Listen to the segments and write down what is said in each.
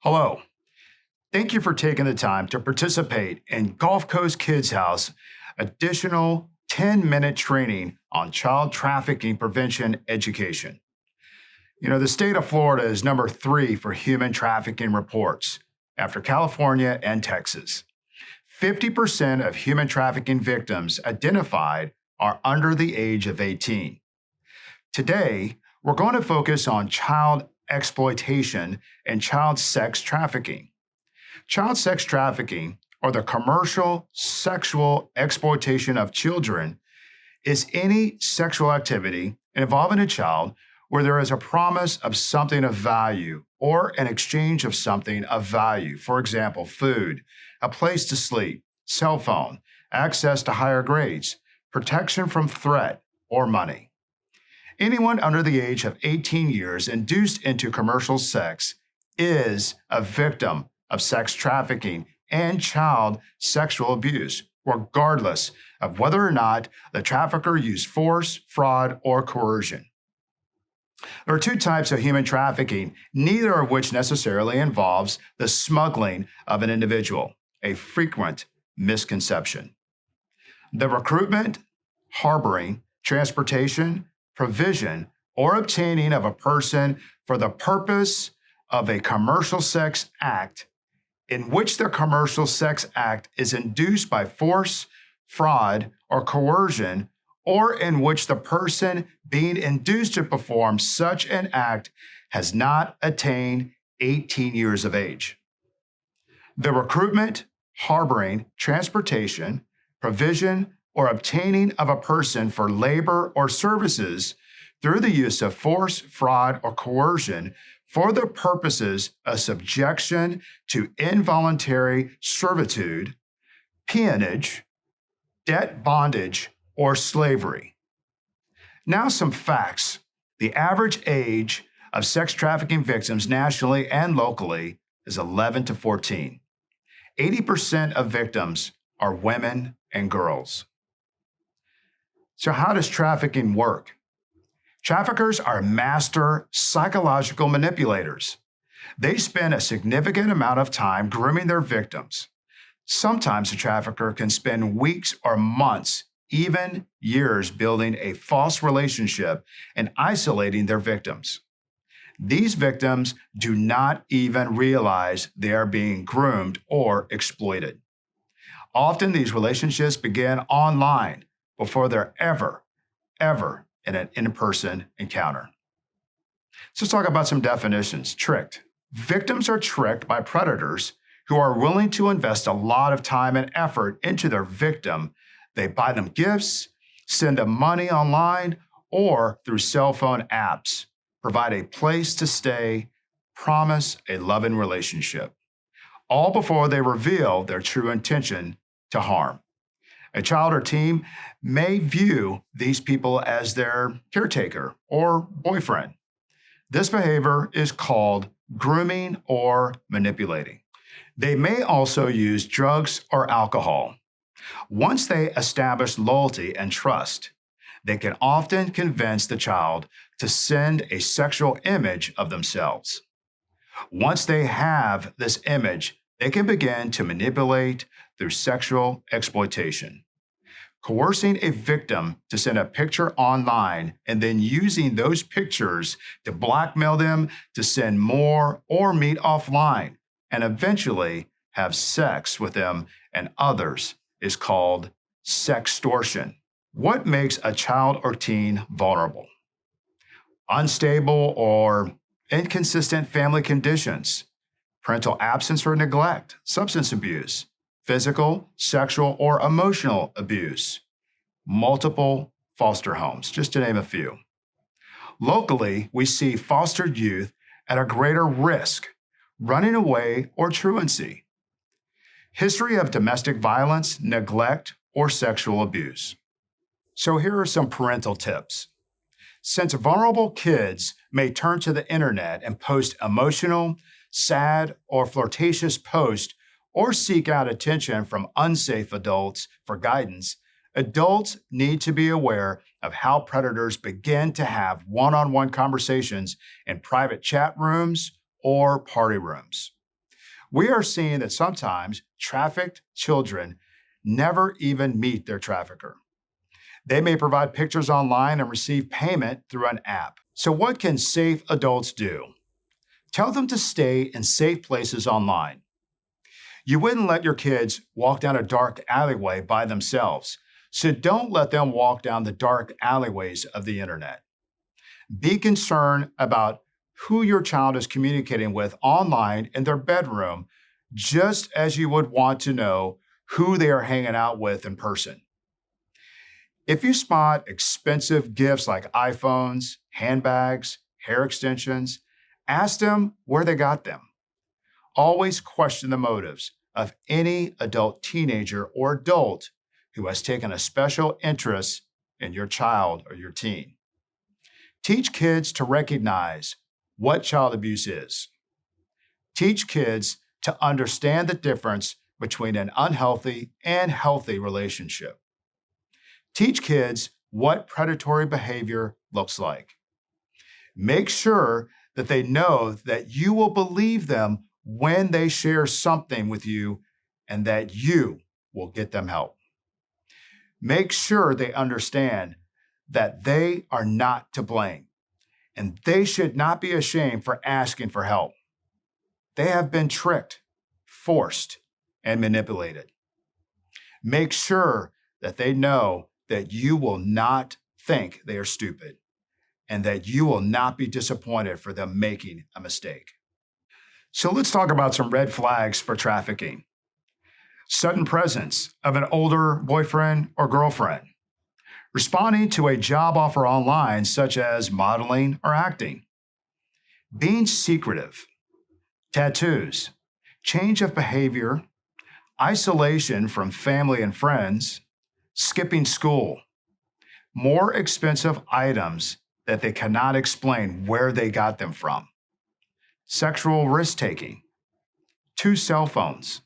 Hello. Thank you for taking the time to participate in Gulf Coast Kids House additional 10-minute training on child trafficking prevention education. The state of Florida is number 3 for human trafficking reports after California and Texas. 50% of human trafficking victims identified are under the age of 18. Today, we're going to focus on child exploitation and child sex trafficking. Child sex trafficking, or the commercial sexual exploitation of children, is any sexual activity involving a child where there is a promise of something of value or an exchange of something of value. For example, food, a place to sleep, cell phone, access to higher grades, protection from threat, or money. Anyone under the age of 18 years induced into commercial sex is a victim of sex trafficking and child sexual abuse, regardless of whether or not the trafficker used force, fraud, or coercion. There are 2 types of human trafficking, neither of which necessarily involves the smuggling of an individual, a frequent misconception. The recruitment, harboring, transportation, provision, or obtaining of a person for the purpose of a commercial sex act in which the commercial sex act is induced by force, fraud, or coercion, or in which the person being induced to perform such an act has not attained 18 years of age. The recruitment, harboring, transportation, provision, or obtaining of a person for labor or services through the use of force, fraud, or coercion for the purposes of subjection to involuntary servitude, peonage, debt bondage, or slavery. Now some facts. The average age of sex trafficking victims nationally and locally is 11 to 14. 80% of victims are women and girls. So how does trafficking work? Traffickers are master psychological manipulators. They spend a significant amount of time grooming their victims. Sometimes a trafficker can spend weeks or months, even years, building a false relationship and isolating their victims. These victims do not even realize they are being groomed or exploited. Often these relationships begin online before they're ever in an in-person encounter. So let's talk about some definitions. Tricked. Victims are tricked by predators who are willing to invest a lot of time and effort into their victim. They buy them gifts, send them money online, or through cell phone apps, provide a place to stay, promise a loving relationship, all before they reveal their true intention to harm. A child or teen may view these people as their caretaker or boyfriend. This behavior is called grooming or manipulating. They may also use drugs or alcohol. Once they establish loyalty and trust, they can often convince the child to send a sexual image of themselves. Once they have this image, they can begin to manipulate through sexual exploitation. Coercing a victim to send a picture online and then using those pictures to blackmail them to send more or meet offline and eventually have sex with them and others is called sextortion. What makes a child or teen vulnerable? Unstable or inconsistent family conditions, parental absence or neglect, substance abuse, physical, sexual, or emotional abuse, multiple foster homes, just to name a few. Locally, we see fostered youth at a greater risk, running away or truancy. History of domestic violence, neglect, or sexual abuse. So here are some parental tips. Since vulnerable kids may turn to the internet and post emotional, sad, or flirtatious posts or seek out attention from unsafe adults for guidance, adults need to be aware of how predators begin to have one-on-one conversations in private chat rooms or party rooms. We are seeing that sometimes trafficked children never even meet their trafficker. They may provide pictures online and receive payment through an app. So, what can safe adults do? Tell them to stay in safe places online. You wouldn't let your kids walk down a dark alleyway by themselves, so don't let them walk down the dark alleyways of the internet. Be concerned about who your child is communicating with online in their bedroom, just as you would want to know who they are hanging out with in person. If you spot expensive gifts like iPhones, handbags, hair extensions, ask them where they got them. Always question the motives of any adult teenager or adult who has taken a special interest in your child or your teen. Teach kids to recognize what child abuse is. Teach kids to understand the difference between an unhealthy and healthy relationship. Teach kids what predatory behavior looks like. Make sure that they know that you will believe them when they share something with you and that you will get them help. Make sure they understand that they are not to blame and they should not be ashamed for asking for help. They have been tricked, forced, and manipulated. Make sure that they know that you will not think they are stupid and that you will not be disappointed for them making a mistake. So let's talk about some red flags for trafficking. Sudden presence of an older boyfriend or girlfriend. Responding to a job offer online, such as modeling or acting. Being secretive. Tattoos. Change of behavior. Isolation from family and friends. Skipping school. More expensive items that they cannot explain where they got them from. Sexual risk-taking. 2 cell phones.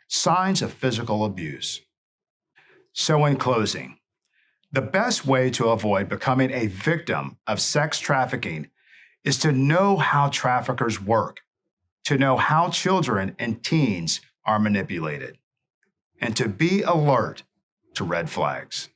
Signs of physical abuse. So in closing, the best way to avoid becoming a victim of sex trafficking is to know how traffickers work, to know how children and teens are manipulated, and to be alert to red flags.